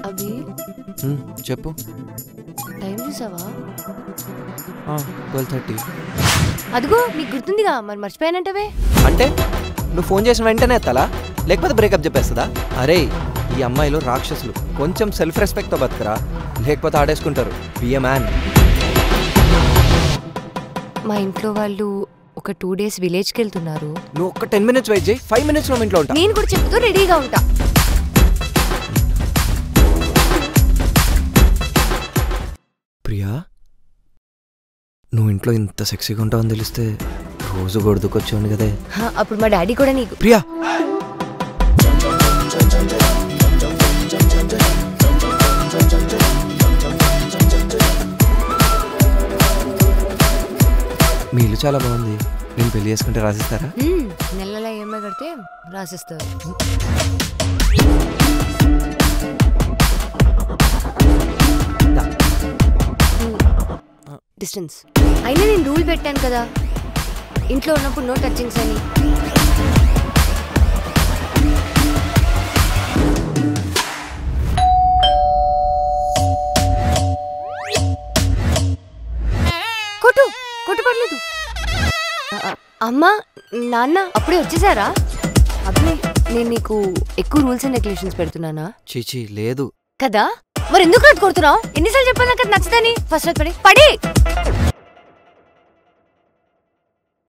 అభి చెప్పు. టైం చూసావా? 12:30. అదిగో నీకు గుర్తుందిగా, మరి మర్చిపోయానంటవే. అంటే నువ్వు ఫోన్ చేసిన వెంటనే ఎత్తాలా, లేకపోతే బ్రేకప్ చెప్పేస్తుందా? అరే ఈ అమ్మాయిలు రాక్షసులు, కొంచెం సెల్ఫ్ రెస్పెక్ట్తో బతకరా, లేకపోతే ఆడేసుకుంటారు. B a man. మా ఇంట్లో వాళ్ళు ఒక 2 days విలేజ్కి వెళ్తున్నారు. నువ్వు ఒక 10 minutes వెయిట్ చేయి, 5 minutes లో ఇంట్లో ఉంటా. నేను కూడా చెప్తూ రెడీగా ఉంటా. ప్రియా, నువ్వు ఇంట్లో ఇంత సెక్సీగా ఉంటావని తెలిస్తే రోజు గొడుదుకొచ్చాను కదే. అప్పుడు మా డాడీ కూడా నీకు. ప్రియా, మీ ఇల్లు చాలా బాగుంది. నేను పెళ్లి చేసుకుంటే రాసిస్తారా? నెలలా ఏమై కడితే రాసిస్తారు. డిస్టెన్స్ అయినా నేను రూల్ పెట్టాను కదా, ఇంట్లో ఉన్నప్పుడు నో టచింగ్స్ అని. కొట్టు కొట్టు పర్లేదు. అమ్మా నాన్న అప్పుడే వచ్చేసారా? అబ్బే నేను నీకు ఎక్కువ రూల్స్ అండ్ రెగ్యులేషన్స్ పెడుతున్నానా? చీచీ లేదు కదా, మరి ఎందుకు కొడుతున్నావు? ఎన్నిసార్లు చెప్పాను నాకు నచ్చదని. ఫస్ట్ పడి